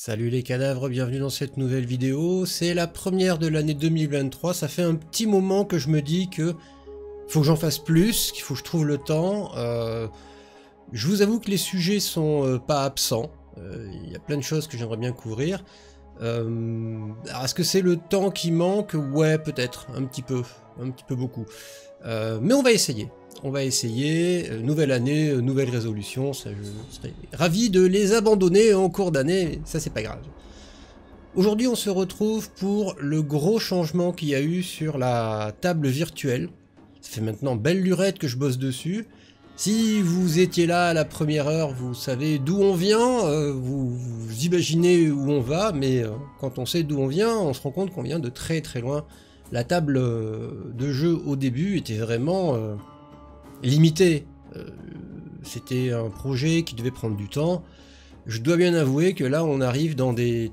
Salut les cadavres, bienvenue dans cette nouvelle vidéo. C'est la première de l'année 2023, ça fait un petit moment que je me dis que faut que j'en fasse plus, qu'il faut que je trouve le temps. Je vous avoue que les sujets sont pas absents, il y a plein de choses que j'aimerais bien couvrir. Alors est-ce que c'est le temps qui manque? Ouais, peut-être, un petit peu beaucoup. Mais on va essayer. Nouvelle année, nouvelle résolution, ça, je serais ravi de les abandonner en cours d'année, ça c'est pas grave. Aujourd'hui on se retrouve pour le gros changement qu'il y a eu sur la table virtuelle. Ça fait maintenant belle lurette que je bosse dessus. Si vous étiez là à la première heure, vous savez d'où on vient, vous imaginez où on va, mais quand on sait d'où on vient, on se rend compte qu'on vient de très très loin. La table de jeu au début était vraiment limité. C'était un projet qui devait prendre du temps. Je dois bien avouer que là on arrive dans des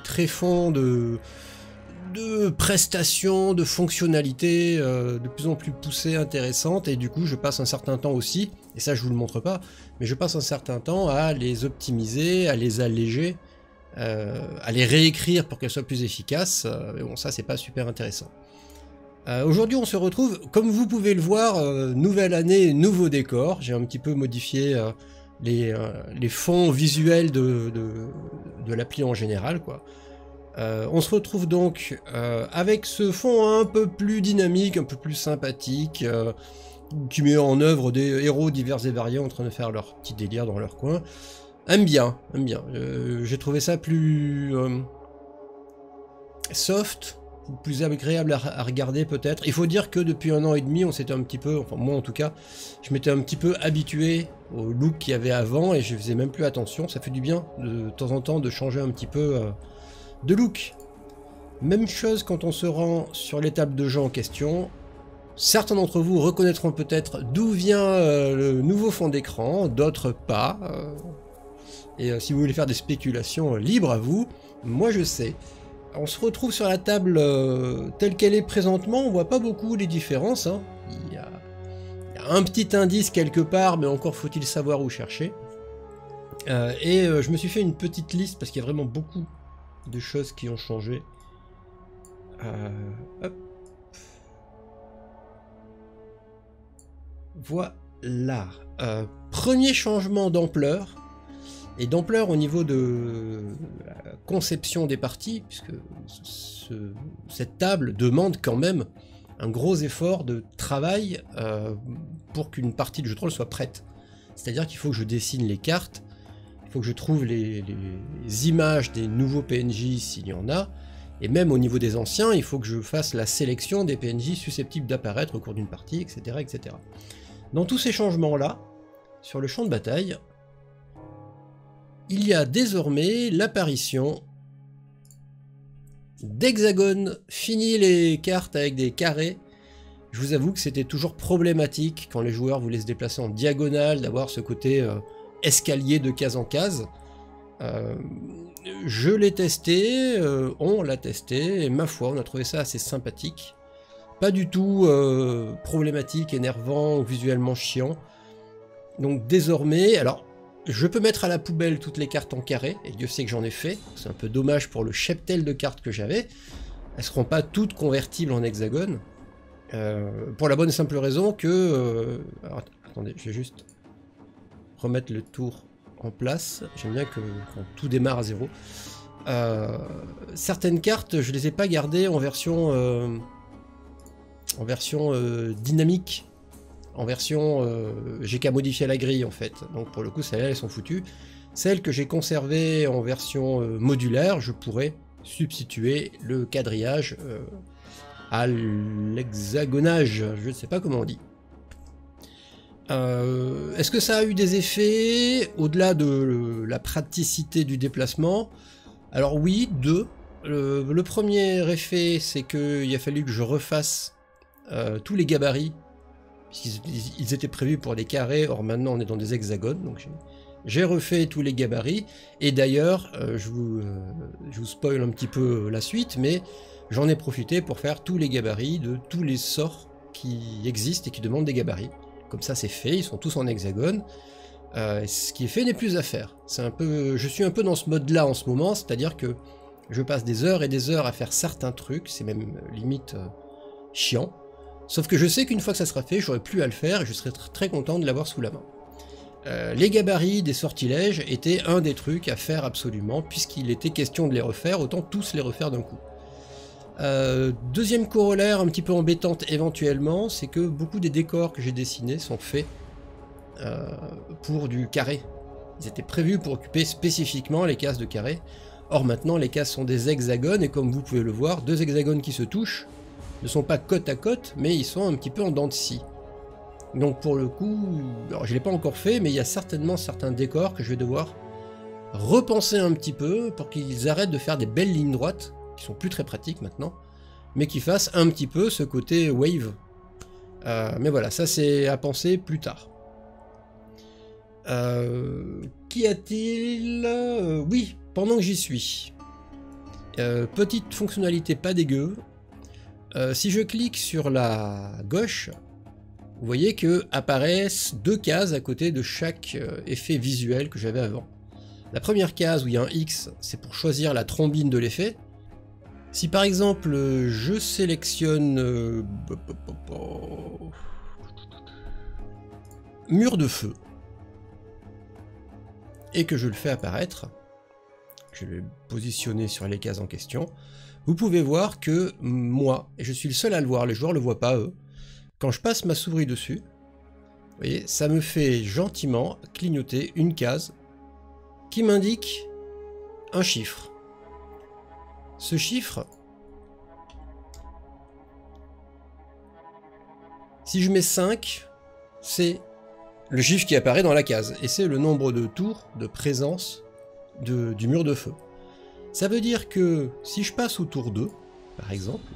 tréfonds de prestations, de fonctionnalités de plus en plus poussées, intéressantes, et du coup je passe un certain temps aussi, et ça je vous le montre pas, mais je passe un certain temps à les optimiser, à les alléger, à les réécrire pour qu'elles soient plus efficaces, mais bon ça c'est pas super intéressant. Aujourd'hui on se retrouve, comme vous pouvez le voir, nouvelle année, nouveau décor. J'ai un petit peu modifié les fonds visuels de l'appli en général, quoi. On se retrouve donc avec ce fond un peu plus dynamique, un peu plus sympathique, qui met en œuvre des héros divers et variés en train de faire leur petit délire dans leur coin. Aime bien. J'ai trouvé ça plus soft, plus agréable à regarder peut-être. Il faut dire que depuis 1 an et demi, on s'était un petit peu, enfin moi en tout cas, je m'étais un petit peu habitué au look qu'il y avait avant et je faisais même plus attention. Ça fait du bien de temps en temps de changer un petit peu de look. Même chose quand on se rend sur les tables de jeu en question. Certains d'entre vous reconnaîtront peut-être d'où vient le nouveau fond d'écran, d'autres pas. Et si vous voulez faire des spéculations, libre à vous. Moi je sais. On se retrouve sur la table telle qu'elle est présentement, on voit pas beaucoup les différences, hein. Il y a un petit indice quelque part, mais encore faut-il savoir où chercher. Je me suis fait une petite liste parce qu'il y a vraiment beaucoup de choses qui ont changé. Hop. Voilà. Premier changement d'ampleur. Et d'ampleur au niveau de la conception des parties, puisque cette table demande quand même un gros effort de travail pour qu'une partie de jeu de rôle soit prête. C'est-à-dire qu'il faut que je dessine les cartes, il faut que je trouve les images des nouveaux PNJ s'il y en a, et même au niveau des anciens, il faut que je fasse la sélection des PNJ susceptibles d'apparaître au cours d'une partie, etc., etc. Dans tous ces changements-là, sur le champ de bataille, il y a désormais l'apparition d'hexagones. Fini les cartes avec des carrés. Je vous avoue que c'était toujours problématique quand les joueurs voulaient se déplacer en diagonale, d'avoir ce côté escalier de case en case. Je l'ai testé, on l'a testé, et ma foi, on a trouvé ça assez sympathique. Pas du tout problématique, énervant ou visuellement chiant. Donc désormais, alors, je peux mettre à la poubelle toutes les cartes en carré, et Dieu sait que j'en ai fait. C'est un peu dommage pour le cheptel de cartes que j'avais. Elles seront pas toutes convertibles en hexagone. Pour la bonne et simple raison que... alors, attendez, je vais juste remettre le tour en place. J'aime bien quand tout démarre à zéro. Certaines cartes, je les ai pas gardées en version dynamique. En version, j'ai qu'à modifier la grille en fait, donc pour le coup celles-là elles sont foutues. Celles que j'ai conservées en version modulaire, je pourrais substituer le quadrillage à l'hexagonage, je ne sais pas comment on dit. Est-ce que ça a eu des effets au-delà de la praticité du déplacement? Alors oui, deux. Le premier effet, c'est qu'il a fallu que je refasse tous les gabarits. Ils étaient prévus pour des carrés, or maintenant on est dans des hexagones, donc j'ai refait tous les gabarits, et d'ailleurs, je vous spoil un petit peu la suite, mais j'en ai profité pour faire tous les gabarits de tous les sorts qui existent et qui demandent des gabarits. Comme ça c'est fait, ils sont tous en hexagone. Ce qui est fait n'est plus à faire. Je suis un peu dans ce mode-là en ce moment, c'est-à-dire que je passe des heures et des heures à faire certains trucs, c'est même limite chiant. Sauf que je sais qu'une fois que ça sera fait, j'aurai plus à le faire et je serai très content de l'avoir sous la main. Les gabarits des sortilèges étaient un des trucs à faire absolument, puisqu'il était question de les refaire, autant tous les refaire d'un coup. Deuxième corollaire un petit peu embêtante éventuellement, c'est que beaucoup des décors que j'ai dessinés sont faits pour du carré. Ils étaient prévus pour occuper spécifiquement les cases de carré. Or maintenant les cases sont des hexagones et comme vous pouvez le voir, deux hexagones qui se touchent ne sont pas côte à côte, mais ils sont un petit peu en dents de scie. Donc pour le coup, alors je ne l'ai pas encore fait, mais il y a certainement certains décors que je vais devoir repenser un petit peu pour qu'ils arrêtent de faire des belles lignes droites, qui sont plus très pratiques maintenant, mais qui fassent un petit peu ce côté wave. Mais voilà, ça c'est à penser plus tard. Qu'y a-t-il? Oui, pendant que j'y suis. Petite fonctionnalité pas dégueu. Si je clique sur la gauche, vous voyez que apparaissent deux cases à côté de chaque effet visuel que j'avais avant. La première case où il y a un X, c'est pour choisir la trombine de l'effet. Si par exemple je sélectionne mur de feu et que je le fais apparaître, je vais le positionner sur les cases en question, vous pouvez voir que moi, et je suis le seul à le voir, les joueurs ne le voient pas eux, quand je passe ma souris dessus, vous voyez, ça me fait gentiment clignoter une case qui m'indique un chiffre. Ce chiffre, si je mets 5, c'est le chiffre qui apparaît dans la case, et c'est le nombre de tours de présence du mur de feu. Ça veut dire que si je passe au tour 2, par exemple,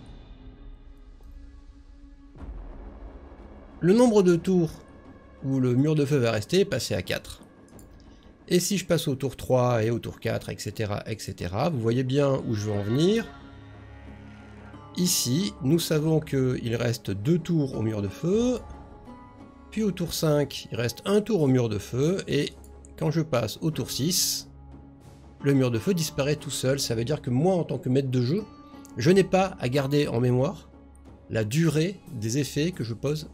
le nombre de tours où le mur de feu va rester est passé à 4. Et si je passe au tour 3 et au tour 4, etc., etc., vous voyez bien où je veux en venir. Ici, nous savons qu'il reste 2 tours au mur de feu, puis au tour 5, il reste 1 tour au mur de feu, et quand je passe au tour 6, le mur de feu disparaît tout seul. Ça veut dire que moi, en tant que maître de jeu, je n'ai pas à garder en mémoire la durée des effets que je pose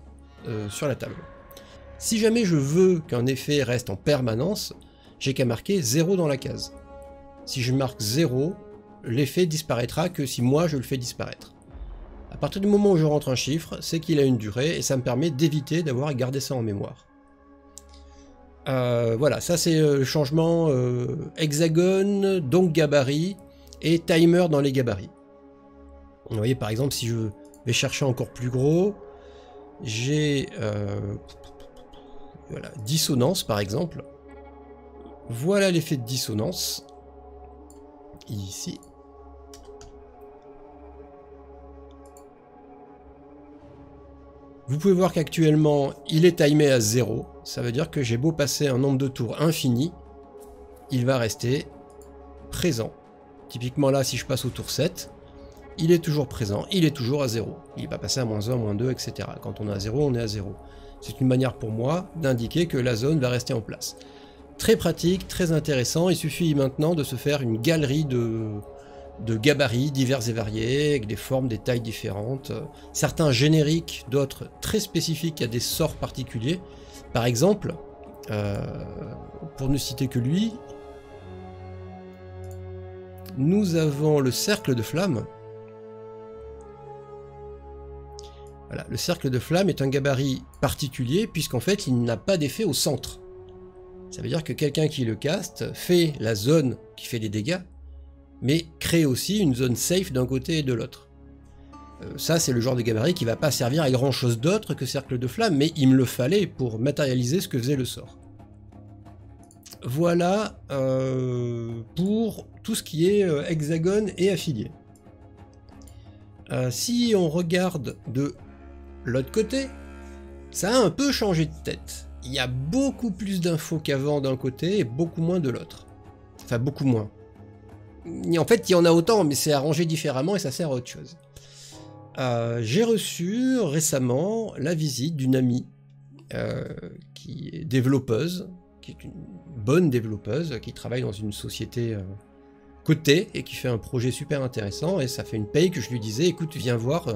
sur la table. Si jamais je veux qu'un effet reste en permanence, j'ai qu'à marquer 0 dans la case. Si je marque 0, l'effet disparaîtra que si moi je le fais disparaître. À partir du moment où je rentre un chiffre, c'est qu'il a une durée et ça me permet d'éviter d'avoir à garder ça en mémoire. Voilà, ça c'est le changement hexagone, donc gabarit, et timer dans les gabarits. Vous voyez par exemple si je vais chercher encore plus gros, j'ai voilà, dissonance par exemple. Voilà l'effet de dissonance, ici. Vous pouvez voir qu'actuellement, il est timé à 0. Ça veut dire que j'ai beau passer un nombre de tours infini, il va rester présent. Typiquement là, si je passe au tour 7, il est toujours présent, il est toujours à 0. Il va passer à -1, -2, etc. Quand on est à 0, on est à 0. C'est une manière pour moi d'indiquer que la zone va rester en place. Très pratique, très intéressant. Il suffit maintenant de se faire une galerie de gabarits divers et variés, avec des formes, des tailles différentes. Certains génériques, d'autres très spécifiques à des sorts particuliers. Par exemple, pour ne citer que lui, nous avons le cercle de flamme. Voilà, le cercle de flamme est un gabarit particulier puisqu'en fait il n'a pas d'effet au centre. Ça veut dire que quelqu'un qui le caste fait la zone qui fait des dégâts, mais crée aussi une zone safe d'un côté et de l'autre. Ça c'est le genre de gabarit qui va pas servir à grand chose d'autre que cercle de flamme, mais il me le fallait pour matérialiser ce que faisait le sort. Voilà pour tout ce qui est hexagone et affilié. Si on regarde de l'autre côté, ça a un peu changé de tête. Il y a beaucoup plus d'infos qu'avant d'un côté et beaucoup moins de l'autre. Enfin, beaucoup moins. En fait, il y en a autant, mais c'est arrangé différemment et ça sert à autre chose. J'ai reçu récemment la visite d'une amie qui est développeuse, qui est une bonne développeuse, qui travaille dans une société cotée et qui fait un projet super intéressant, et ça fait une paye que je lui disais, écoute, viens voir,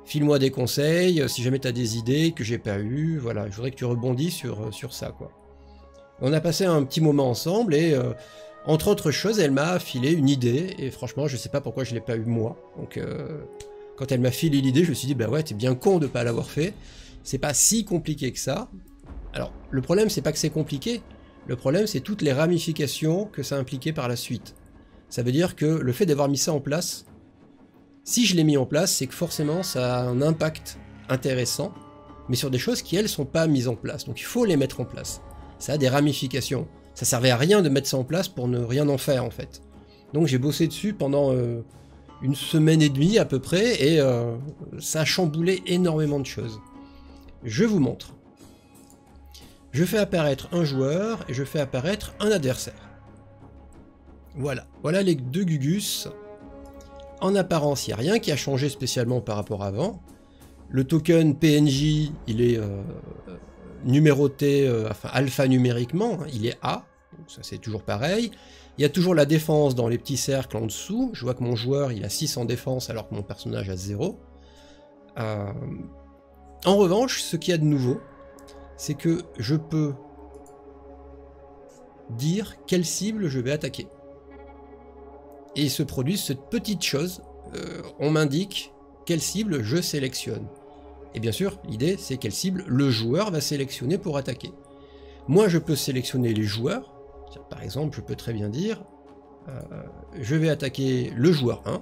file-moi des conseils, si jamais tu as des idées que j'ai pas eues, voilà, je voudrais que tu rebondis sur ça, quoi. On a passé un petit moment ensemble, et entre autres choses, elle m'a filé une idée, et franchement, je sais pas pourquoi je l'ai pas eu moi, donc quand elle m'a filé l'idée, je me suis dit, bah ouais, t'es bien con de pas l'avoir fait, c'est pas si compliqué que ça. Alors, le problème, c'est pas que c'est compliqué, le problème, c'est toutes les ramifications que ça impliquait par la suite. Ça veut dire que le fait d'avoir mis ça en place, si je l'ai mis en place, c'est que forcément, ça a un impact intéressant, mais sur des choses qui, elles, sont pas mises en place. Donc, il faut les mettre en place. Ça a des ramifications. Ça servait à rien de mettre ça en place pour ne rien en faire, en fait. Donc, j'ai bossé dessus pendant une semaine et demie, à peu près, et ça a chamboulé énormément de choses. Je vous montre. Je fais apparaître un joueur et je fais apparaître un adversaire. Voilà. Voilà les deux Gugus. En apparence, il n'y a rien qui a changé spécialement par rapport à avant. Le token PNJ, il est numéroté, enfin alphanumériquement, hein, il est A. Donc ça c'est toujours pareil. Il y a toujours la défense dans les petits cercles en dessous. Je vois que mon joueur il a 6 en défense alors que mon personnage a 0. En revanche, ce qu'il y a de nouveau, c'est que je peux dire quelle cible je vais attaquer. Et il se produit cette petite chose, on m'indique quelle cible je sélectionne. Et bien sûr, l'idée c'est quelle cible le joueur va sélectionner pour attaquer. Moi je peux sélectionner les joueurs, par exemple je peux très bien dire, je vais attaquer le joueur 1,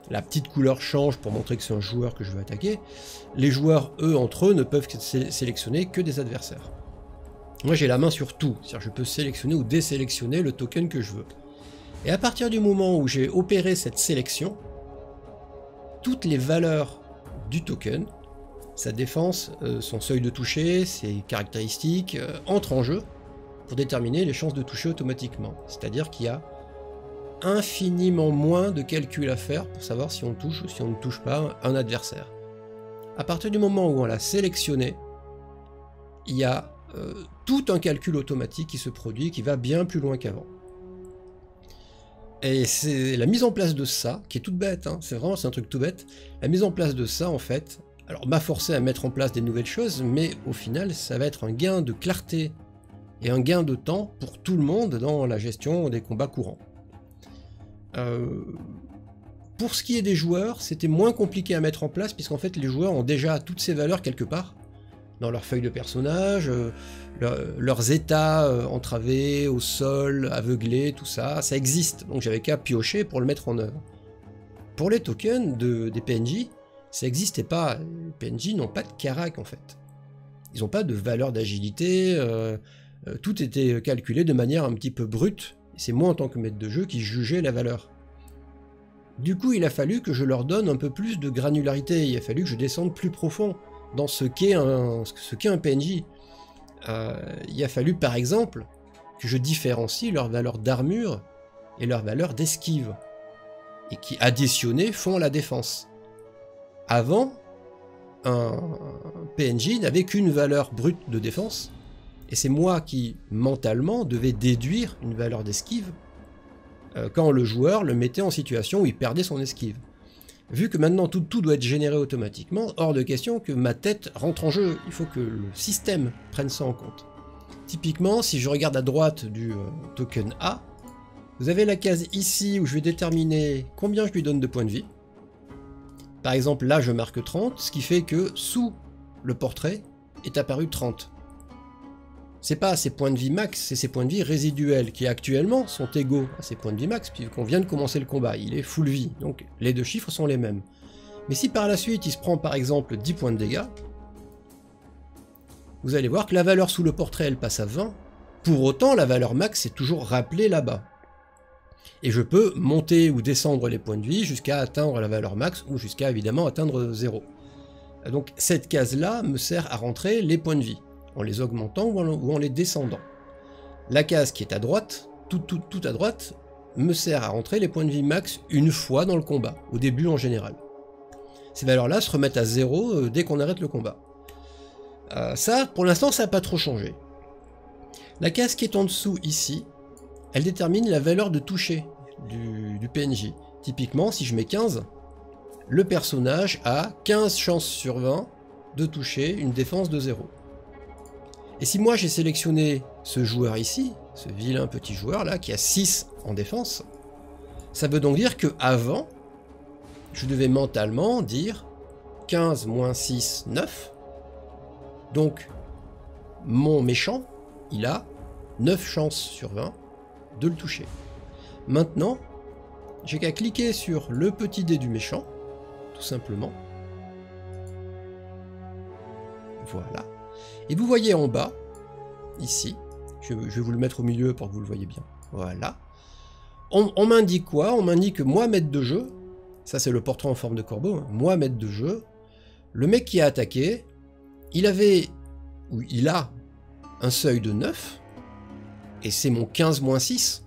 la petite couleur change pour montrer que c'est un joueur que je veux attaquer. Les joueurs, eux, entre eux, ne peuvent sélectionner que des adversaires. Moi, j'ai la main sur tout. C'est-à-dire, je peux sélectionner ou désélectionner le token que je veux. Et à partir du moment où j'ai opéré cette sélection, toutes les valeurs du token, sa défense, son seuil de toucher, ses caractéristiques, entrent en jeu pour déterminer les chances de toucher automatiquement. C'est-à-dire qu'il y a infiniment moins de calculs à faire pour savoir si on touche ou si on ne touche pas un adversaire. À partir du moment où on l'a sélectionné, il y a tout un calcul automatique qui se produit, qui va bien plus loin qu'avant. Et c'est la mise en place de ça, qui est toute bête, hein, c'est un truc tout bête, la mise en place de ça, en fait, alors m'a forcé à mettre en place des nouvelles choses, mais au final, ça va être un gain de clarté et un gain de temps pour tout le monde dans la gestion des combats courants. Pour ce qui est des joueurs, c'était moins compliqué à mettre en place puisqu'en fait les joueurs ont déjà toutes ces valeurs quelque part dans leur feuille de personnage, leurs états entravés, au sol, aveuglés, tout ça, ça existe, donc j'avais qu'à piocher pour le mettre en œuvre. Pour les tokens des PNJ, ça n'existait pas, les PNJ n'ont pas de carac en fait. Ils n'ont pas de valeur d'agilité, tout était calculé de manière un petit peu brute. C'est moi en tant que maître de jeu qui jugeais la valeur. Du coup, il a fallu que je leur donne un peu plus de granularité, il a fallu que je descende plus profond dans ce qu'est un PNJ. Il a fallu par exemple que je différencie leur valeur d'armure et leur valeur d'esquive, et qui additionnés font la défense. Avant, un PNJ n'avait qu'une valeur brute de défense, et c'est moi qui, mentalement, devais déduire une valeur d'esquive quand le joueur le mettait en situation où il perdait son esquive. Vu que maintenant tout doit être généré automatiquement, hors de question que ma tête rentre en jeu, il faut que le système prenne ça en compte. Typiquement, si je regarde à droite du token A, vous avez la case ici où je vais déterminer combien je lui donne de points de vie. Par exemple, là je marque 30, ce qui fait que sous le portrait est apparu 30. C'est pas ses points de vie max, c'est ses points de vie résiduels qui actuellement sont égaux à ses points de vie max puisqu'on vient de commencer le combat, il est full vie, donc les deux chiffres sont les mêmes. Mais si par la suite il se prend par exemple 10 points de dégâts, vous allez voir que la valeur sous le portrait elle passe à 20, pour autant la valeur max est toujours rappelée là-bas. Et je peux monter ou descendre les points de vie jusqu'à atteindre la valeur max ou jusqu'à évidemment atteindre 0. Donc cette case-là me sert à rentrer les points de vie, en les augmentant ou en les descendant. La case qui est à droite, tout à droite, me sert à rentrer les points de vie max une fois dans le combat, au début en général. Ces valeurs-là se remettent à 0 dès qu'on arrête le combat. Ça, pour l'instant, ça n'a pas trop changé. La case qui est en dessous ici, elle détermine la valeur de toucher du PNJ. Typiquement, si je mets 15, le personnage a 15 chances sur 20 de toucher une défense de 0. Et si moi j'ai sélectionné ce joueur ici, ce vilain petit joueur là, qui a 6 en défense, ça veut donc dire que avant, je devais mentalement dire 15 moins 6, 9. Donc, mon méchant, il a 9 chances sur 20 de le toucher. Maintenant, j'ai qu'à cliquer sur le petit dé du méchant, tout simplement. Voilà. Et vous voyez en bas, ici, je vais vous le mettre au milieu pour que vous le voyez bien. Voilà. On m'indique quoi? On m'indique que moi, maître de jeu, ça c'est le portrait en forme de corbeau, hein, moi, maître de jeu, le mec qui a attaqué, il a un seuil de 9, et c'est mon 15 moins 6,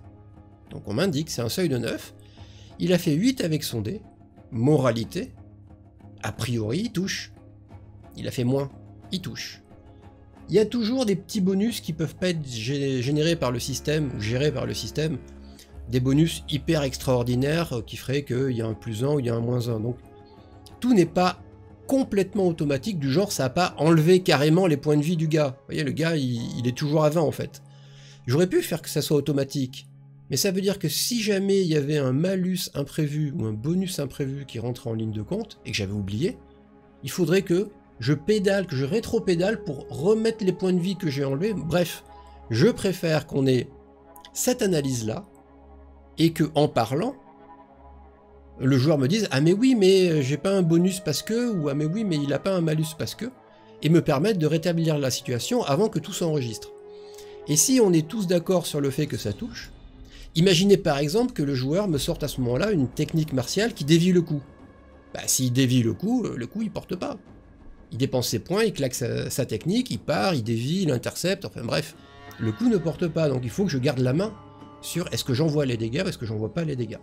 donc on m'indique c'est un seuil de 9, il a fait 8 avec son dé, moralité, a priori il touche, il a fait moins, il touche. Il y a toujours des petits bonus qui peuvent pas être générés par le système, ou gérés par le système, des bonus hyper extraordinaires qui feraient qu'il y a un +1 ou il y a un -1, donc tout n'est pas complètement automatique, du genre ça n'a pas enlevé carrément les points de vie du gars. Vous voyez, le gars, il est toujours à 20 en fait. J'aurais pu faire que ça soit automatique, mais ça veut dire que si jamais il y avait un malus imprévu ou un bonus imprévu qui rentrait en ligne de compte, et que j'avais oublié, il faudrait que je pédale, que je rétro-pédale pour remettre les points de vie que j'ai enlevés. Bref, je préfère qu'on ait cette analyse-là, et que en parlant, le joueur me dise « Ah mais oui, mais j'ai pas un bonus parce que » ou « Ah mais oui, mais il a pas un malus parce que » et me permettre de rétablir la situation avant que tout s'enregistre. Et si on est tous d'accord sur le fait que ça touche, imaginez par exemple que le joueur me sorte à ce moment-là une technique martiale qui dévie le coup. Bah s'il dévie le coup il porte pas. Il dépense ses points, il claque sa technique, il part, il dévie, il intercepte, enfin bref, le coup ne porte pas, donc il faut que je garde la main sur est-ce que j'envoie les dégâts ou est-ce que j'envoie pas les dégâts.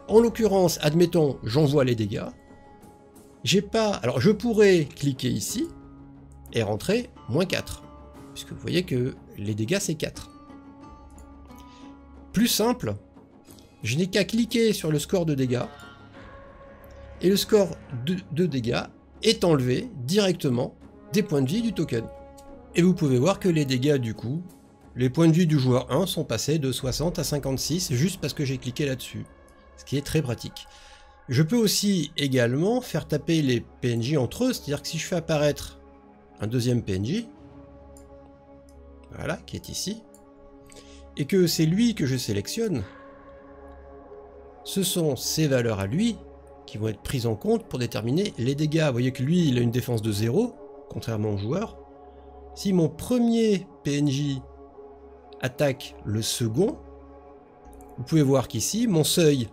En l'occurrence, admettons, j'envoie les dégâts. J'ai pas. Alors je pourrais cliquer ici et rentrer -4. Puisque vous voyez que les dégâts c'est 4. Plus simple, je n'ai qu'à cliquer sur le score de dégâts. Et le score de dégâts est enlevé directement des points de vie du token. Et vous pouvez voir que les dégâts du coup, les points de vie du joueur 1 sont passés de 60 à 56 juste parce que j'ai cliqué là-dessus. Ce qui est très pratique. Je peux aussi également faire taper les PNJ entre eux, c'est-à-dire que si je fais apparaître un deuxième PNJ, voilà, qui est ici, et que c'est lui que je sélectionne, ce sont ses valeurs à lui qui vont être prises en compte pour déterminer les dégâts. Vous voyez que lui, il a une défense de 0, contrairement au joueur. Si mon premier PNJ attaque le second, vous pouvez voir qu'ici, mon seuil,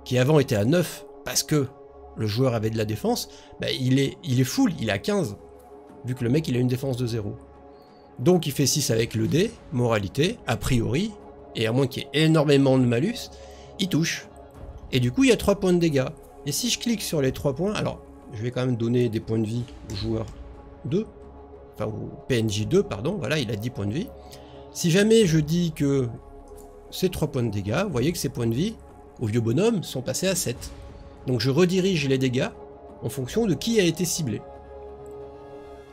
qui avant était à 9 parce que le joueur avait de la défense, bah il est full, il est à 15, vu que le mec il a une défense de 0. Donc il fait 6 avec le dé, moralité, a priori, et à moins qu'il y ait énormément de malus, il touche. Et du coup il y a 3 points de dégâts. Et si je clique sur les 3 points, alors je vais quand même donner des points de vie au joueur 2, enfin au PNJ 2, pardon, voilà, il a 10 points de vie. Si jamais je dis que ces 3 points de dégâts, vous voyez que ces points de vie, au vieux bonhomme, sont passés à 7. Donc je redirige les dégâts en fonction de qui a été ciblé.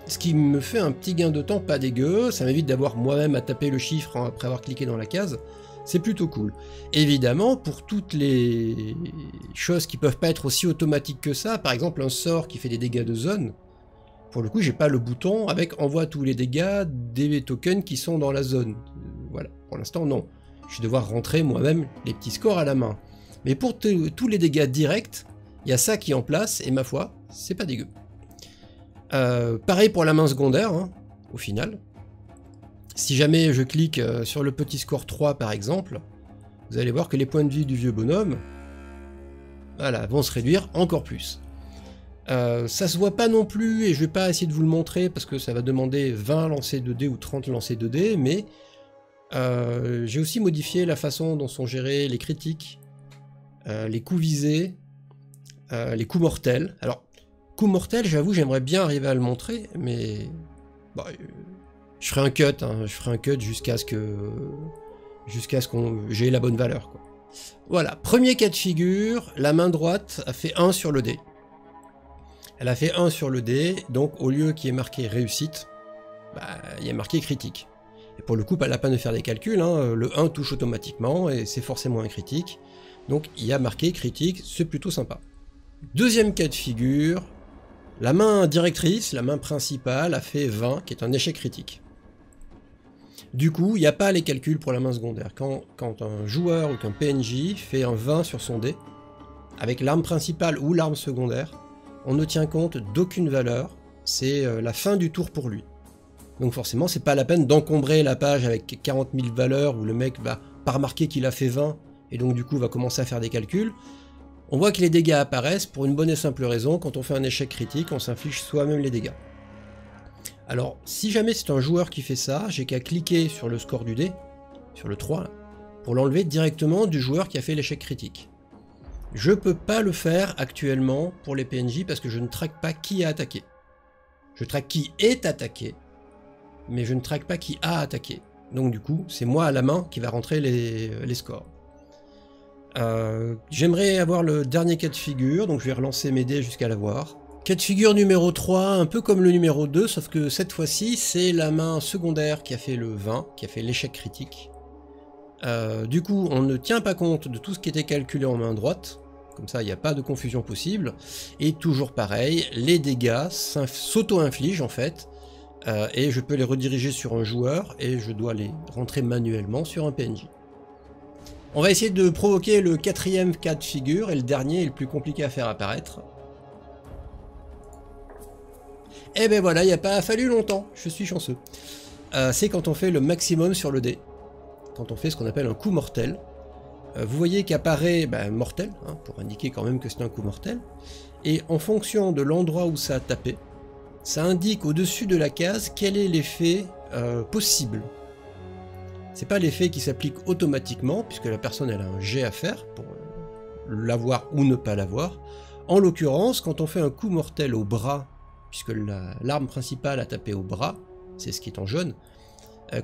Ce qui me fait un petit gain de temps pas dégueu, ça m'évite d'avoir moi-même à taper le chiffre après avoir cliqué dans la case, c'est plutôt cool. Évidemment, pour toutes les choses qui peuvent pas être aussi automatiques que ça, par exemple un sort qui fait des dégâts de zone, pour le coup j'ai pas le bouton avec envoie tous les dégâts des tokens qui sont dans la zone. Voilà, pour l'instant non. Je vais devoir rentrer moi-même les petits scores à la main. Mais pour tous les dégâts directs, il y a ça qui est en place, et ma foi, c'est pas dégueu. Pareil pour la main secondaire, hein, au final. Si jamais je clique sur le petit score 3 par exemple, vous allez voir que les points de vie du vieux bonhomme, voilà, vont se réduire encore plus. Ça se voit pas non plus, et je vais pas essayer de vous le montrer parce que ça va demander 20 lancers de dés ou 30 lancers de dés, mais j'ai aussi modifié la façon dont sont gérés les critiques, les coups visés, les coups mortels. Alors, coups mortels, j'avoue, j'aimerais bien arriver à le montrer, mais bon, Je ferai un cut, hein, je ferai un cut jusqu'à ce que j'ai la bonne valeur, quoi. Voilà, premier cas de figure, la main droite a fait 1 sur le dé. Elle a fait 1 sur le dé, donc au lieu qu'il y ait marqué réussite, bah, il y a marqué critique. Et pour le coup, pas la peine de faire des calculs, hein, le 1 touche automatiquement et c'est forcément un critique. Donc il y a marqué critique, c'est plutôt sympa. Deuxième cas de figure, la main directrice, la main principale, a fait 20, qui est un échec critique. Du coup, il n'y a pas les calculs pour la main secondaire. Quand un joueur ou qu'un PNJ fait un 20 sur son dé, avec l'arme principale ou l'arme secondaire, on ne tient compte d'aucune valeur, c'est la fin du tour pour lui. Donc forcément, c'est pas la peine d'encombrer la page avec 40 000 valeurs où le mec va pas remarquer qu'il a fait 20 et donc du coup va commencer à faire des calculs. On voit que les dégâts apparaissent pour une bonne et simple raison, quand on fait un échec critique, on s'inflige soi-même les dégâts. Alors, si jamais c'est un joueur qui fait ça, j'ai qu'à cliquer sur le score du dé, sur le 3, là, pour l'enlever directement du joueur qui a fait l'échec critique. Je peux pas le faire actuellement pour les PNJ parce que je ne traque pas qui a attaqué. Je traque qui est attaqué, mais je ne traque pas qui a attaqué. Donc du coup, c'est moi à la main qui va rentrer les scores. J'aimerais avoir le dernier cas de figure, donc je vais relancer mes dés jusqu'à l'avoir. Cas de figure numéro 3, un peu comme le numéro 2, sauf que cette fois-ci, c'est la main secondaire qui a fait le 20, qui a fait l'échec critique. Du coup, on ne tient pas compte de tout ce qui était calculé en main droite, comme ça il n'y a pas de confusion possible, et toujours pareil, les dégâts s'auto-infligent en fait, et je peux les rediriger sur un joueur, et je dois les rentrer manuellement sur un PNJ. On va essayer de provoquer le quatrième cas de figure, et le dernier est le plus compliqué à faire apparaître. Et ben voilà, il n'y a pas fallu longtemps, je suis chanceux. C'est quand on fait le maximum sur le dé, quand on fait ce qu'on appelle un coup mortel. Vous voyez qu'apparaît mortel, hein, pour indiquer quand même que c'est un coup mortel, et en fonction de l'endroit où ça a tapé, ça indique au-dessus de la case quel est l'effet possible. C'est pas l'effet qui s'applique automatiquement, puisque la personne elle a un jet à faire pour l'avoir ou ne pas l'avoir. En l'occurrence, quand on fait un coup mortel au bras, puisque l'arme principale a tapé au bras, c'est ce qui est en jaune,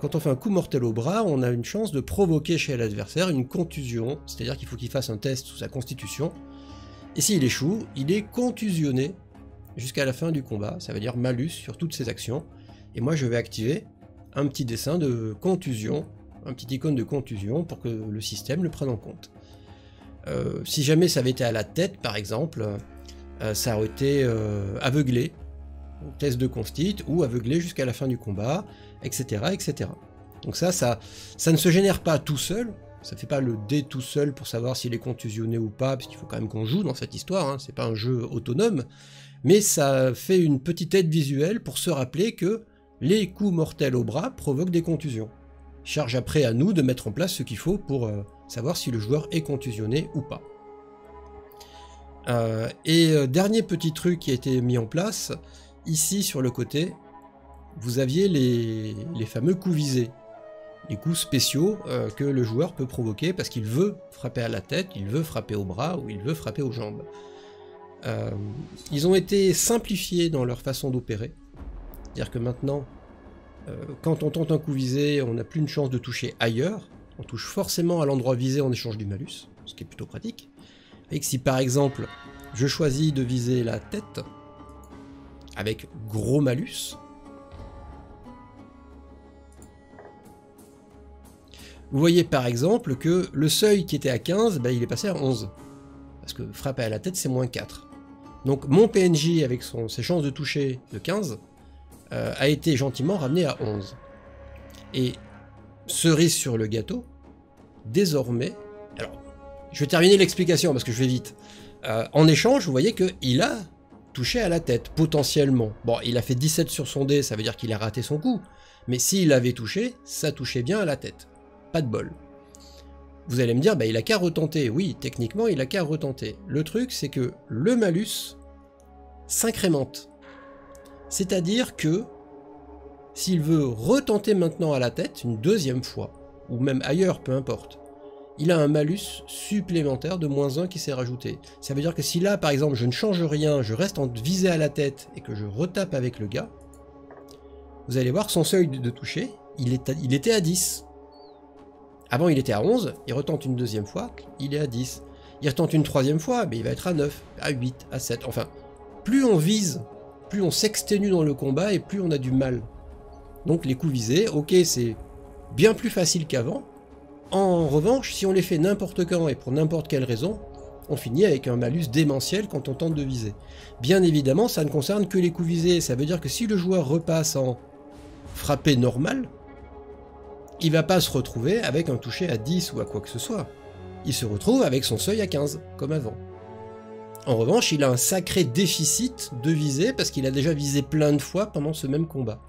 quand on fait un coup mortel au bras, on a une chance de provoquer chez l'adversaire une contusion, c'est-à-dire qu'il faut qu'il fasse un test sous sa constitution, et s'il échoue, il est contusionné jusqu'à la fin du combat, ça veut dire malus sur toutes ses actions, et moi je vais activer un petit dessin de contusion, un petit icône de contusion pour que le système le prenne en compte. Si jamais ça avait été à la tête par exemple, ça aurait été aveuglé, test de constit, ou aveuglé jusqu'à la fin du combat, etc. etc. Donc ça ne se génère pas tout seul, ça fait pas le dé tout seul pour savoir s'il est contusionné ou pas, parce qu'il faut quand même qu'on joue dans cette histoire, hein, c'est pas un jeu autonome, mais ça fait une petite aide visuelle pour se rappeler que les coups mortels au bras provoquent des contusions. Charge après à nous de mettre en place ce qu'il faut pour savoir si le joueur est contusionné ou pas. Dernier petit truc qui a été mis en place, ici sur le côté, vous aviez les fameux coups visés, les coups spéciaux que le joueur peut provoquer parce qu'il veut frapper à la tête, il veut frapper au bras ou il veut frapper aux jambes. Ils ont été simplifiés dans leur façon d'opérer, c'est-à-dire que maintenant, quand on tente un coup visé, on n'a plus une chance de toucher ailleurs, on touche forcément à l'endroit visé en échange du malus, ce qui est plutôt pratique. Et que si par exemple, je choisis de viser la tête, avec gros malus, vous voyez par exemple que le seuil qui était à 15, il est passé à 11. Parce que frapper à la tête, c'est moins 4. Donc mon PNJ, avec ses chances de toucher de 15, a été gentiment ramené à 11. Et cerise sur le gâteau, désormais... Alors, je vais terminer l'explication parce que je vais vite. En échange, vous voyez qu'il a touché à la tête, potentiellement. Bon, il a fait 17 sur son dé, ça veut dire qu'il a raté son coup. Mais s'il avait touché, ça touchait bien à la tête. Pas de bol. Vous allez me dire, il a qu'à retenter. Oui, techniquement, il a qu'à retenter. Le truc, c'est que le malus s'incrémente. C'est-à-dire que s'il veut retenter maintenant à la tête, une deuxième fois, ou même ailleurs, peu importe, il a un malus supplémentaire de -1 qui s'est rajouté. Ça veut dire que si là, par exemple, je ne change rien, je reste en visée à la tête et que je retape avec le gars, vous allez voir son seuil de toucher, il était à 10. Avant il était à 11, il retente une deuxième fois, il est à 10. Il retente une troisième fois, mais il va être à 9, à 8, à 7. Enfin, plus on vise, plus on s'exténue dans le combat et plus on a du mal. Donc les coups visés, ok, c'est bien plus facile qu'avant. En revanche, si on les fait n'importe quand et pour n'importe quelle raison, on finit avec un malus démentiel quand on tente de viser. Bien évidemment, ça ne concerne que les coups visés. Ça veut dire que si le joueur repasse en frappé normal, il va pas se retrouver avec un toucher à 10 ou à quoi que ce soit. Il se retrouve avec son seuil à 15, comme avant. En revanche, il a un sacré déficit de visée parce qu'il a déjà visé plein de fois pendant ce même combat.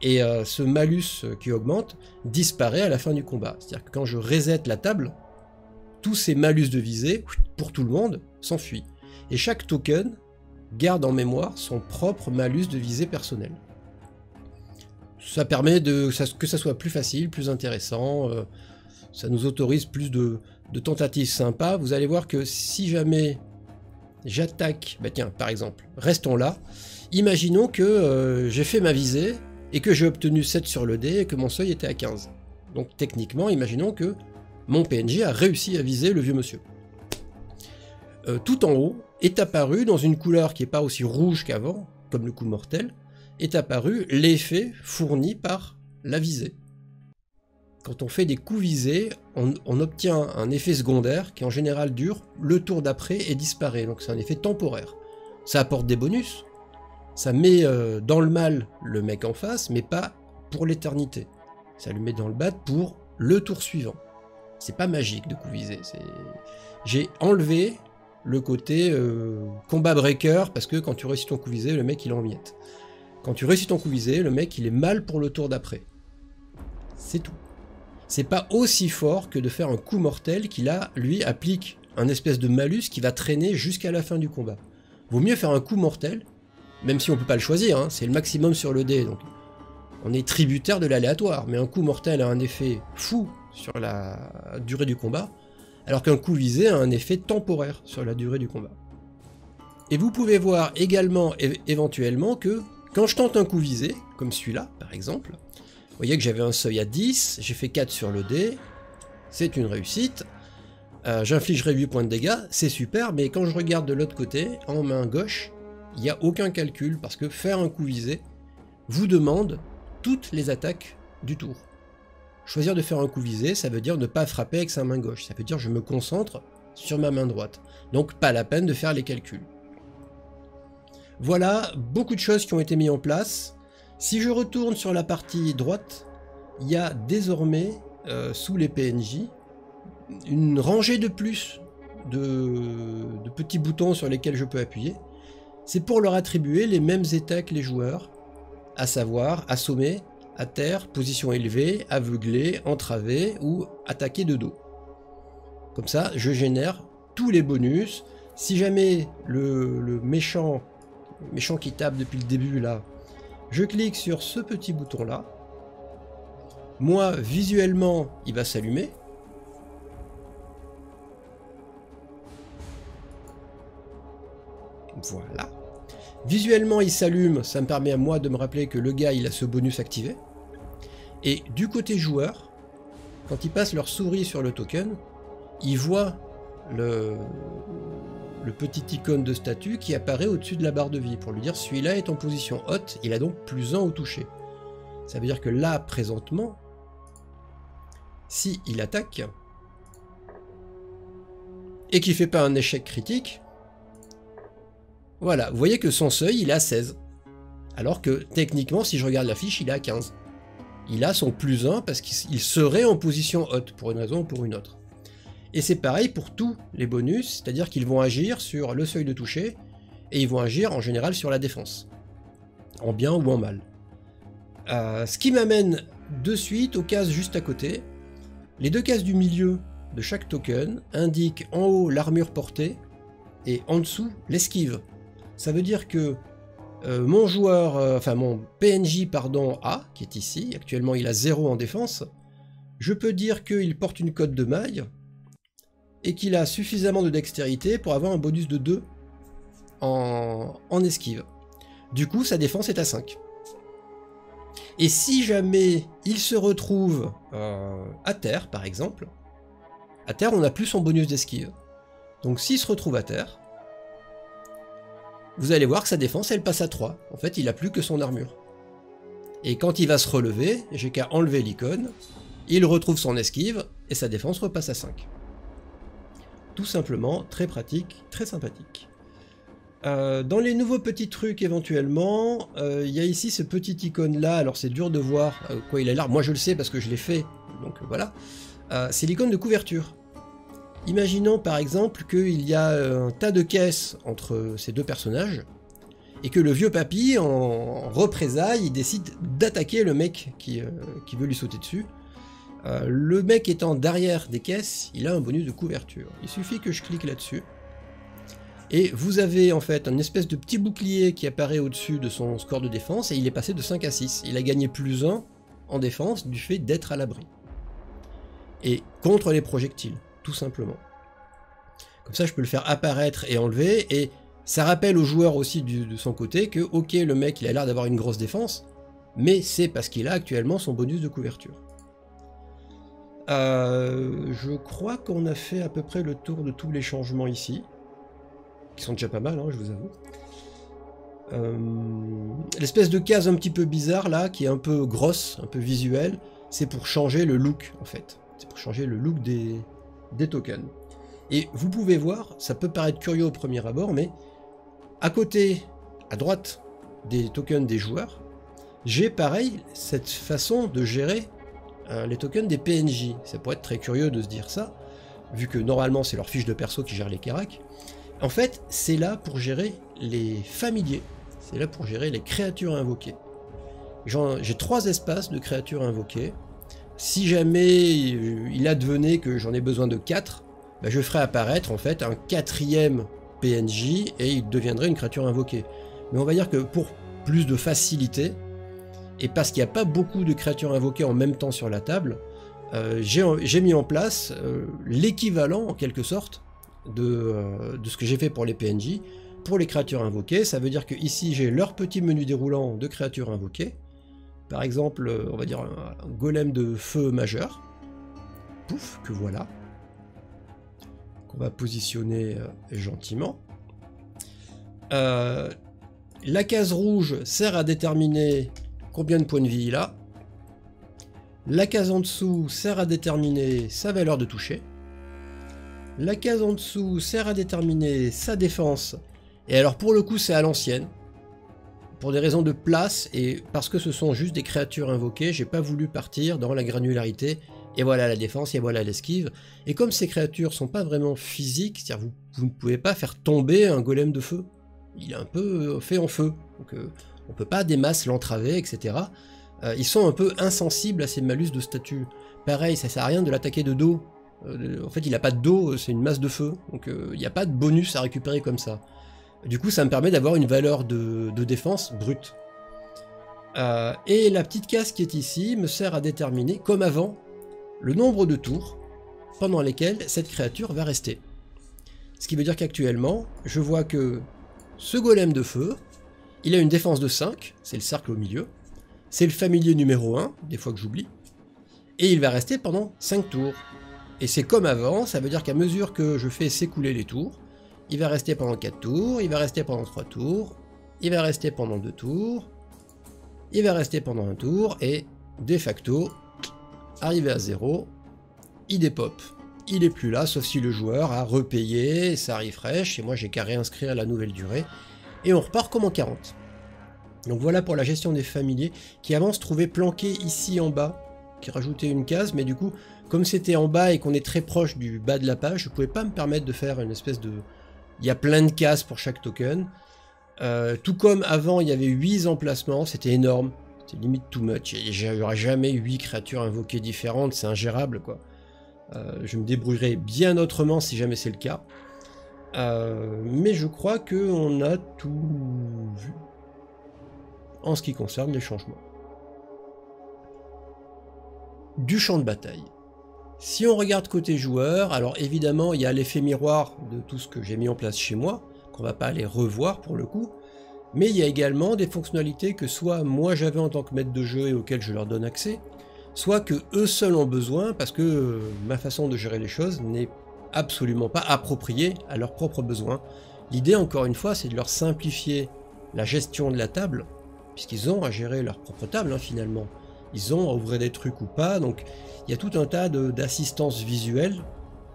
Et ce malus qui augmente disparaît à la fin du combat. C'est-à-dire que quand je reset la table, tous ces malus de visée, pour tout le monde, s'enfuient. Et chaque token garde en mémoire son propre malus de visée personnel. Ça permet que ça soit plus facile, plus intéressant, ça nous autorise plus de tentatives sympas. Vous allez voir que si jamais j'attaque, bah tiens, par exemple, restons là, imaginons que j'ai fait ma visée, et que j'ai obtenu 7 sur le dé, et que mon seuil était à 15. Donc techniquement, imaginons que mon PNJ a réussi à viser le vieux monsieur. Tout en haut est apparu, dans une couleur qui n'est pas aussi rouge qu'avant, comme le coup mortel, est apparu l'effet fourni par la visée. Quand on fait des coups visés, on obtient un effet secondaire qui en général dure le tour d'après et disparaît, donc c'est un effet temporaire. Ça apporte des bonus, ça met dans le mal le mec en face, mais pas pour l'éternité. Ça le met dans le bad pour le tour suivant. C'est pas magique de coup visé. J'ai enlevé le côté combat breaker, parce que quand tu réussis ton coup visé, le mec il est en miettes. Quand tu réussis ton coup visé, le mec il est mal pour le tour d'après. C'est tout. C'est pas aussi fort que de faire un coup mortel qui là, lui, applique un espèce de malus qui va traîner jusqu'à la fin du combat. Vaut mieux faire un coup mortel, même si on peut pas le choisir, hein, c'est le maximum sur le dé, donc on est tributaire de l'aléatoire, mais un coup mortel a un effet fou sur la durée du combat, alors qu'un coup visé a un effet temporaire sur la durée du combat. Et vous pouvez voir également, éventuellement, que quand je tente un coup visé, comme celui-là, par exemple, vous voyez que j'avais un seuil à 10, j'ai fait 4 sur le dé, c'est une réussite, j'infligerai 8 points de dégâts, c'est super, mais quand je regarde de l'autre côté, en main gauche, il n'y a aucun calcul, parce que faire un coup visé vous demande toutes les attaques du tour. Choisir de faire un coup visé, ça veut dire ne pas frapper avec sa main gauche, ça veut dire je me concentre sur ma main droite, donc pas la peine de faire les calculs. Voilà, beaucoup de choses qui ont été mises en place. Si je retourne sur la partie droite, il y a désormais, sous les PNJ, une rangée de plus de petits boutons sur lesquels je peux appuyer. C'est pour leur attribuer les mêmes états que les joueurs, à savoir assommer, à terre, position élevée, aveugler, entraver ou attaquer de dos. Comme ça, je génère tous les bonus. Si jamais le méchant qui tape depuis le début là, je clique sur ce petit bouton là. Moi, visuellement, il va s'allumer. Voilà. Visuellement, il s'allume, ça me permet à moi de me rappeler que le gars, il a ce bonus activé. Et du côté joueur, quand ils passent leur souris sur le token, ils voient le petit icône de statut qui apparaît au-dessus de la barre de vie pour lui dire celui-là est en position haute, il a donc +1 au toucher. Ça veut dire que là, présentement, si il attaque et qu'il ne fait pas un échec critique, voilà, vous voyez que son seuil, il est à 16. Alors que, techniquement, si je regarde la fiche, il est à 15. Il a son +1 parce qu'il serait en position haute, pour une raison ou pour une autre. Et c'est pareil pour tous les bonus, c'est-à-dire qu'ils vont agir sur le seuil de toucher, et ils vont agir en général sur la défense. En bien ou en mal. Ce qui m'amène de suite aux cases juste à côté. Les deux cases du milieu de chaque token indiquent en haut l'armure portée, et en dessous l'esquive. Ça veut dire que mon joueur, mon PNJ pardon, A, qui est ici, actuellement il a 0 en défense, je peux dire qu'il porte une cotte de maille et qu'il a suffisamment de dextérité pour avoir un bonus de 2 en esquive. Du coup, sa défense est à 5. Et si jamais il se retrouve à terre, par exemple, à terre, on n'a plus son bonus d'esquive. Donc s'il se retrouve à terre, vous allez voir que sa défense, elle passe à 3. En fait, il n'a plus que son armure. Et quand il va se relever, j'ai qu'à enlever l'icône, il retrouve son esquive, et sa défense repasse à 5. Tout simplement, très pratique, très sympathique. Dans les nouveaux petits trucs éventuellement, il y a ici ce petit icône là, alors c'est dur de voir quoi il a l'air, moi je le sais parce que je l'ai fait, donc voilà. C'est l'icône de couverture. Imaginons par exemple qu'il y a un tas de caisses entre ces deux personnages, et que le vieux papy, en représailles, il décide d'attaquer le mec qui veut lui sauter dessus. Le mec étant derrière des caisses, il a un bonus de couverture. Il suffit que je clique là-dessus. Et vous avez en fait un espèce de petit bouclier qui apparaît au-dessus de son score de défense, et il est passé de 5 à 6. Il a gagné +1 en défense du fait d'être à l'abri. Et contre les projectiles, tout simplement. Comme ça, je peux le faire apparaître et enlever, et ça rappelle au joueur aussi de son côté que, ok, le mec il a l'air d'avoir une grosse défense, mais c'est parce qu'il a actuellement son bonus de couverture. Je crois qu'on a fait à peu près le tour de tous les changements ici, qui sont déjà pas mal, hein, je vous avoue. L'espèce de case un petit peu bizarre là, qui est un peu grosse, un peu visuelle, c'est pour changer le look en fait. C'est pour changer le look des tokens. Et vous pouvez voir, ça peut paraître curieux au premier abord, mais à côté, à droite des tokens des joueurs, j'ai pareil cette façon de gérer les tokens des PNJ. Ça pourrait être très curieux de se dire ça, vu que normalement c'est leur fiche de perso qui gère les Keraks. En fait, c'est là pour gérer les familiers, c'est là pour gérer les créatures invoquées. J'ai 3 espaces de créatures invoquées. Si jamais il advenait que j'en ai besoin de 4, bah je ferai apparaître en fait un 4e PNJ et il deviendrait une créature invoquée. Mais on va dire que pour plus de facilité, et parce qu'il n'y a pas beaucoup de créatures invoquées en même temps sur la table, j'ai mis en place l'équivalent en quelque sorte de ce que j'ai fait pour les PNJ. Pour les créatures invoquées, ça veut dire que ici j'ai leur petit menu déroulant de créatures invoquées. Par exemple, on va dire un golem de feu majeur. Pouf, que voilà. Qu'on va positionner gentiment. La case rouge sert à déterminer combien de points de vie il a. La case en dessous sert à déterminer sa valeur de toucher. La case en dessous sert à déterminer sa défense. Et alors pour le coup c'est à l'ancienne. Pour des raisons de place et parce que ce sont juste des créatures invoquées, j'ai pas voulu partir dans la granularité. Et voilà la défense, et voilà l'esquive. Et comme ces créatures sont pas vraiment physiques, c'est-à-dire vous ne pouvez pas faire tomber un golem de feu. Il est un peu fait en feu. Donc on peut pas des masses l'entraver, etc. Ils sont un peu insensibles à ces malus de statut. Pareil, ça sert à rien de l'attaquer de dos. En fait, il n'a pas de dos, c'est une masse de feu. Donc il n'y a pas de bonus à récupérer comme ça. Du coup, ça me permet d'avoir une valeur de défense brute. Et la petite case qui est ici me sert à déterminer, comme avant, le nombre de tours pendant lesquels cette créature va rester. Ce qui veut dire qu'actuellement, je vois que ce golem de feu, il a une défense de 5, c'est le cercle au milieu, c'est le familier numéro 1, des fois que j'oublie, et il va rester pendant 5 tours. Et c'est comme avant, ça veut dire qu'à mesure que je fais s'écouler les tours, il va rester pendant 4 tours, il va rester pendant 3 tours, il va rester pendant 2 tours, il va rester pendant 1 tour, et de facto, arrivé à 0, il dépop. Il est plus là, sauf si le joueur a repayé, ça refresh, et moi j'ai qu'à réinscrire la nouvelle durée, et on repart comme en 40. Donc voilà pour la gestion des familiers, qui avant se trouvait planqué ici en bas, qui rajoutait une case, mais du coup, comme c'était en bas et qu'on est très proche du bas de la page, je ne pouvais pas me permettre de faire une espèce de... Il y a plein de cases pour chaque token. Tout comme avant, il y avait 8 emplacements, c'était énorme, c'était limite too much, et j'aurais jamais 8 créatures invoquées différentes, c'est ingérable quoi. Je me débrouillerai bien autrement si jamais c'est le cas. Mais je crois qu'on a tout vu en ce qui concerne les changements. Du champ de bataille. Si on regarde côté joueur, alors évidemment il y a l'effet miroir de tout ce que j'ai mis en place chez moi, qu'on va pas aller revoir pour le coup, Mais il y a également des fonctionnalités que soit moi j'avais en tant que maître de jeu et auxquelles je leur donne accès, soit que eux seuls ont besoin parce que ma façon de gérer les choses n'est absolument pas appropriée à leurs propres besoins. L'idée, encore une fois, c'est de leur simplifier la gestion de la table, puisqu'ils ont à gérer leur propre table, hein, finalement. Ils ont à ouvrir des trucs ou pas, donc il y a tout un tas d'assistances visuelles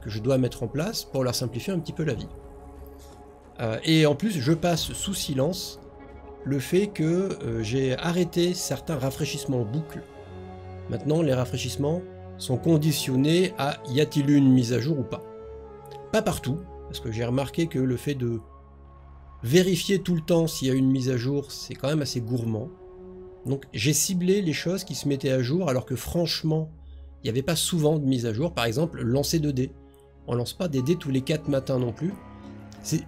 que je dois mettre en place pour leur simplifier un petit peu la vie. Et en plus, je passe sous silence le fait que j'ai arrêté certains rafraîchissements boucles. Maintenant, les rafraîchissements sont conditionnés à y a-t-il eu une mise à jour ou pas. Pas partout, parce que j'ai remarqué que le fait de vérifier tout le temps s'il y a eu une mise à jour, c'est quand même assez gourmand. Donc j'ai ciblé les choses qui se mettaient à jour, alors que franchement, il n'y avait pas souvent de mise à jour. Par exemple, lancer de dés. On lance pas des dés tous les 4 matins non plus.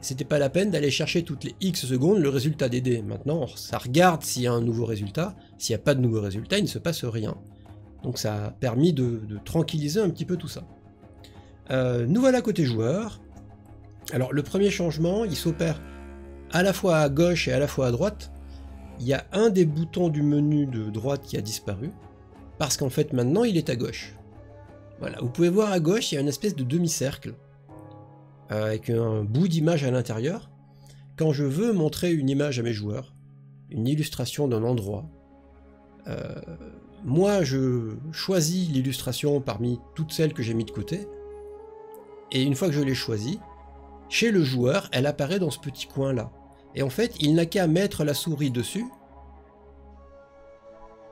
C'était pas la peine d'aller chercher toutes les X secondes le résultat des dés. Maintenant, ça regarde s'il y a un nouveau résultat. S'il n'y a pas de nouveau résultat, il ne se passe rien. Donc ça a permis de tranquilliser un petit peu tout ça. Nous voilà côté joueur. Alors le premier changement, il s'opère à la fois à gauche et à la fois à droite. Il y a un des boutons du menu de droite qui a disparu, parce qu'en fait maintenant il est à gauche. Voilà, vous pouvez voir à gauche, il y a une espèce de demi-cercle, avec un bout d'image à l'intérieur. Quand je veux montrer une image à mes joueurs, une illustration d'un endroit, moi je choisis l'illustration parmi toutes celles que j'ai mis de côté, et une fois que je l'ai choisie, chez le joueur, elle apparaît dans ce petit coin là. Et en fait, il n'a qu'à mettre la souris dessus,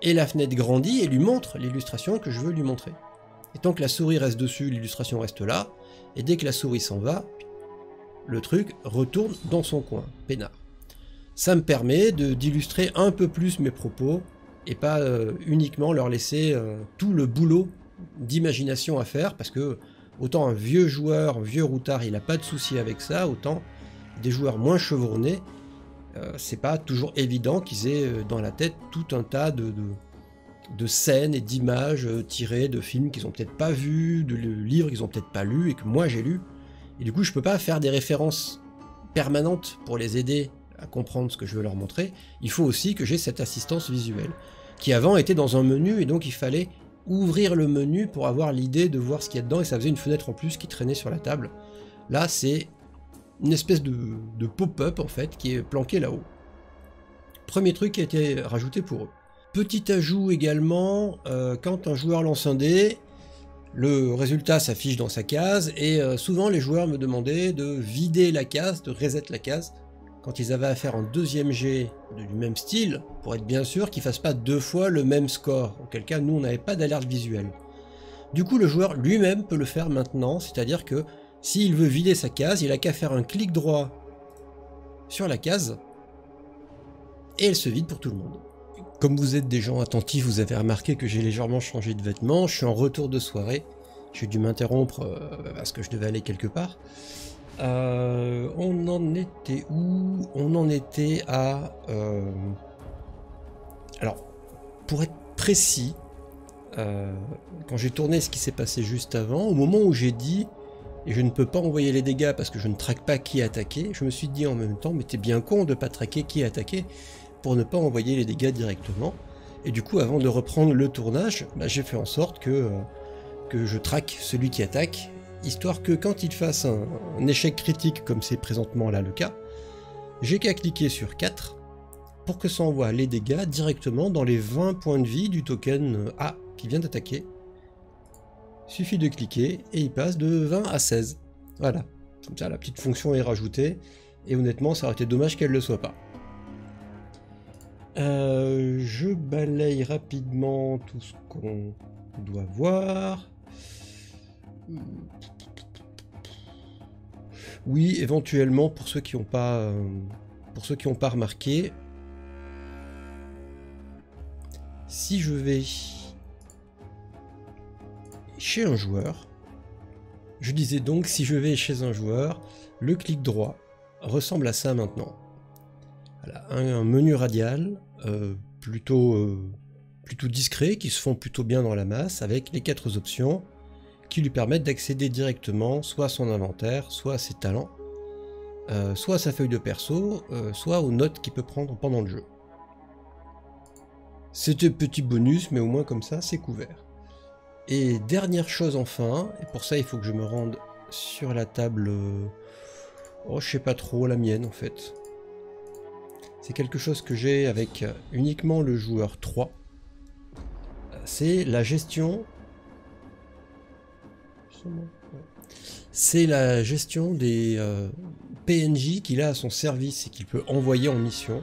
et la fenêtre grandit et lui montre l'illustration que je veux lui montrer. Et tant que la souris reste dessus, l'illustration reste là, et dès que la souris s'en va, le truc retourne dans son coin, peinard. Ça me permet d'illustrer un peu plus mes propos, et pas uniquement leur laisser tout le boulot d'imagination à faire, parce que autant un vieux joueur, un vieux routard, il n'a pas de souci avec ça, autant des joueurs moins chevronnés, c'est pas toujours évident qu'ils aient dans la tête tout un tas de scènes et d'images tirées de films qu'ils ont peut-être pas vus, de livres qu'ils ont peut-être pas lus et que moi j'ai lus. Et du coup, je peux pas faire des références permanentes pour les aider à comprendre ce que je veux leur montrer. Il faut aussi que j'ai cette assistance visuelle, qui avant était dans un menu et donc il fallait ouvrir le menu pour avoir l'idée de voir ce qu'il y a dedans et ça faisait une fenêtre en plus qui traînait sur la table. Là, c'est une espèce de pop-up en fait qui est planqué là-haut. Premier truc qui a été rajouté pour eux. Petit ajout également, quand un joueur lance un dé, le résultat s'affiche dans sa case et souvent les joueurs me demandaient de vider la case, de reset la case quand ils avaient à faire un deuxième jet du même style pour être bien sûr qu'ils ne fassent pas 2 fois le même score, auquel cas nous on n'avait pas d'alerte visuelle. Du coup le joueur lui-même peut le faire maintenant, c'est-à-dire que s'il veut vider sa case, il n'a qu'à faire un clic droit sur la case et elle se vide pour tout le monde. Comme vous êtes des gens attentifs, vous avez remarqué que j'ai légèrement changé de vêtements, je suis en retour de soirée, j'ai dû m'interrompre parce que je devais aller quelque part. On en était où? On en était à... Alors, pour être précis, quand j'ai tourné ce qui s'est passé juste avant, au moment où j'ai dit et je ne peux pas envoyer les dégâts parce que je ne traque pas qui est attaqué, je me suis dit en même temps, mais t'es bien con de ne pas traquer qui est attaqué pour ne pas envoyer les dégâts directement. Et du coup, avant de reprendre le tournage, bah, j'ai fait en sorte que je traque celui qui attaque, histoire que quand il fasse un échec critique, comme c'est présentement là le cas, j'ai qu'à cliquer sur 4 pour que ça envoie les dégâts directement dans les 20 points de vie du token A qui vient d'attaquer. Suffit de cliquer et il passe de 20 à 16. Voilà, comme ça la petite fonction est rajoutée et honnêtement ça aurait été dommage qu'elle ne le soit pas. Je balaye rapidement tout ce qu'on doit voir. Oui, éventuellement pour ceux qui n'ont pas remarqué, si je vais chez un joueur, je disais donc si je vais chez un joueur, le clic droit ressemble à ça maintenant. Voilà, un menu radial plutôt discret, qui se fond plutôt bien dans la masse, avec les 4 options qui lui permettent d'accéder directement soit à son inventaire, soit à ses talents. soit à sa feuille de perso, soit aux notes qu'il peut prendre pendant le jeu. C'était petit bonus, mais au moins comme ça, c'est couvert. Et dernière chose enfin, et pour ça il faut que je me rende sur la table, oh je sais pas trop, la mienne en fait. C'est quelque chose que j'ai avec uniquement le joueur 3. C'est la gestion... C'est la gestion des PNJ qu'il a à son service et qu'il peut envoyer en mission.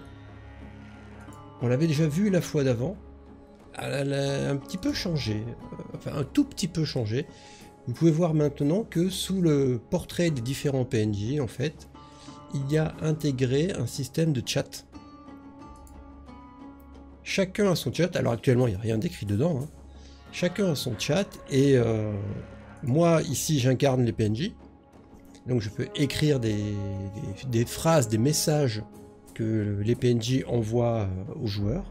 On l'avait déjà vu la fois d'avant. Elle a un petit peu changé, enfin un tout petit peu changé. Vous pouvez voir maintenant que sous le portrait des différents PNJ, en fait, il y a intégré un système de chat. Chacun a son chat, alors actuellement il n'y a rien d'écrit dedans, hein. Chacun a son chat et moi ici j'incarne les PNJ, donc je peux écrire des phrases, des messages que les PNJ envoient aux joueurs.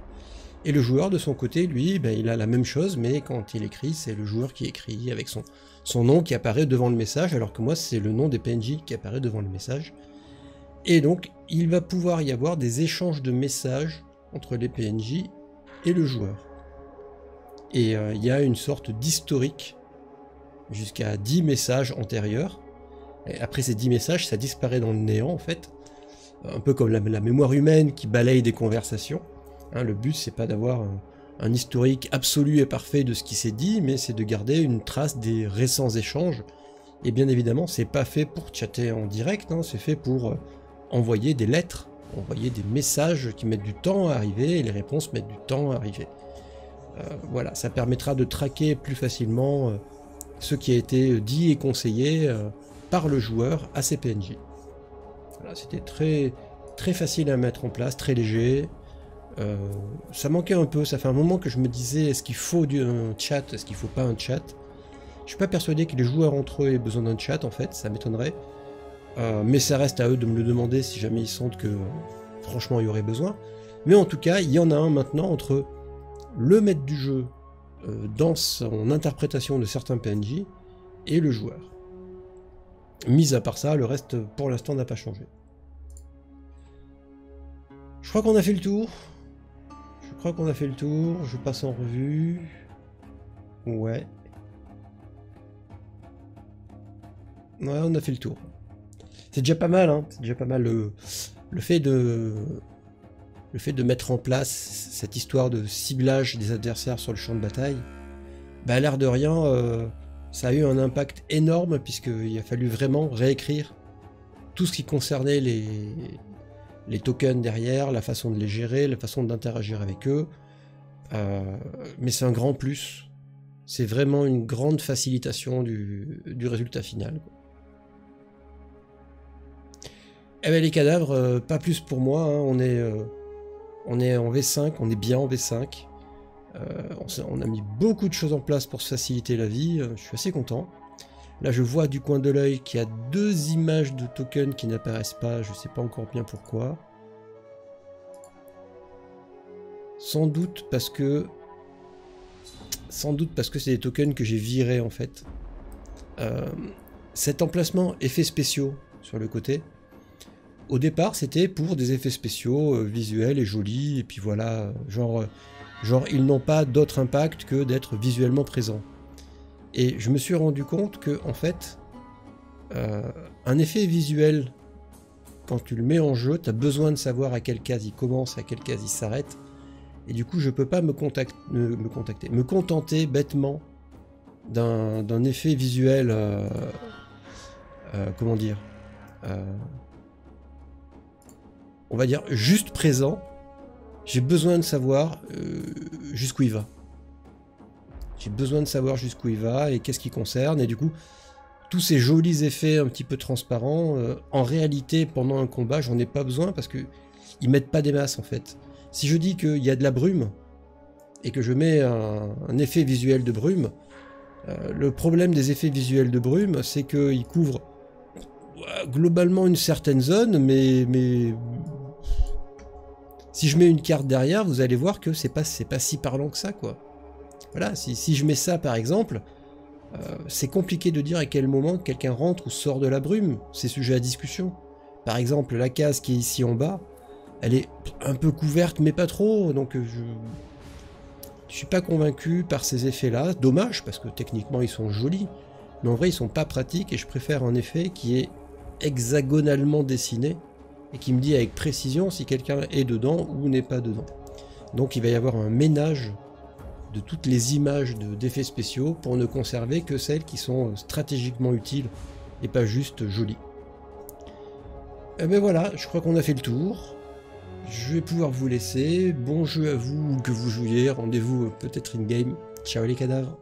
Et le joueur de son côté, lui, ben, il a la même chose, mais quand il écrit, c'est le joueur qui écrit avec son nom qui apparaît devant le message, alors que moi c'est le nom des PNJ qui apparaît devant le message. Et donc il va pouvoir y avoir des échanges de messages entre les PNJ et le joueur. Et il y a une sorte d'historique jusqu'à 10 messages antérieurs. Et après ces 10 messages, ça disparaît dans le néant en fait. Un peu comme la mémoire humaine qui balaye des conversations. Hein, le but, c'est pas d'avoir un historique absolu et parfait de ce qui s'est dit, mais c'est de garder une trace des récents échanges. Et bien évidemment, c'est pas fait pour chatter en direct, hein, c'est fait pour envoyer des lettres, envoyer des messages qui mettent du temps à arriver, et les réponses mettent du temps à arriver. Voilà, ça permettra de traquer plus facilement ce qui a été dit et conseillé par le joueur à ses PNJ. Voilà, c'était très facile à mettre en place, très léger. Ça manquait un peu, ça fait un moment que je me disais est-ce qu'il faut un chat, est-ce qu'il faut pas un chat. Je suis pas persuadé que les joueurs entre eux aient besoin d'un chat en fait, ça m'étonnerait. Mais ça reste à eux de me le demander si jamais ils sentent que franchement il y aurait besoin. Mais en tout cas, il y en a un maintenant entre le maître du jeu dans son interprétation de certains PNJ et le joueur. Mis à part ça, le reste pour l'instant n'a pas changé. Je crois qu'on a fait le tour. Je passe en revue. Ouais. Ouais, on a fait le tour. C'est déjà pas mal, hein. C'est déjà pas mal. Le fait de mettre en place cette histoire de ciblage des adversaires sur le champ de bataille, bah, à l'air de rien, ça a eu un impact énorme puisqu'il a fallu vraiment réécrire tout ce qui concernait les tokens derrière, la façon de les gérer, la façon d'interagir avec eux. Mais c'est un grand plus. C'est vraiment une grande facilitation du résultat final, quoi. Eh ben les cadavres, pas plus pour moi, hein. On est en V5, on est bien en V5. On a mis beaucoup de choses en place pour se faciliter la vie, je suis assez content. Là je vois du coin de l'œil qu'il y a 2 images de tokens qui n'apparaissent pas, je sais pas encore bien pourquoi. Sans doute parce que c'est des tokens que j'ai virés en fait. Cet emplacement effets spéciaux sur le côté, au départ c'était pour des effets spéciaux visuels et jolis, et puis voilà, genre ils n'ont pas d'autre impact que d'être visuellement présents. Et je me suis rendu compte que en fait, un effet visuel, quand tu le mets en jeu, tu as besoin de savoir à quelle case il commence, à quelle case il s'arrête. Et du coup, je peux pas me contenter bêtement d'un effet visuel, comment dire, on va dire juste présent. J'ai besoin de savoir jusqu'où il va. J'ai besoin de savoir jusqu'où il va et qu'est-ce qui concerne. Et du coup, tous ces jolis effets un petit peu transparents, en réalité, pendant un combat, j'en ai pas besoin parce que ils mettent pas des masses en fait. Si je dis qu'il y a de la brume et que je mets un effet visuel de brume, le problème des effets visuels de brume, c'est qu'ils couvrent globalement une certaine zone, mais si je mets une carte derrière, vous allez voir que c'est pas si parlant que ça, quoi. Voilà, si je mets ça par exemple, c'est compliqué de dire à quel moment quelqu'un rentre ou sort de la brume, c'est sujet à discussion. Par exemple, la case qui est ici en bas, elle est un peu couverte, mais pas trop, donc je suis pas convaincu par ces effets-là. Dommage, parce que techniquement ils sont jolis, mais en vrai ils sont pas pratiques, et je préfère un effet qui est hexagonalement dessiné, et qui me dit avec précision si quelqu'un est dedans ou n'est pas dedans. Donc il va y avoir un ménage de toutes les images d'effets spéciaux pour ne conserver que celles qui sont stratégiquement utiles et pas juste jolies. Et ben voilà, je crois qu'on a fait le tour. Je vais pouvoir vous laisser. Bon jeu à vous, que vous jouiez. Rendez-vous peut-être in-game. Ciao les cadavres.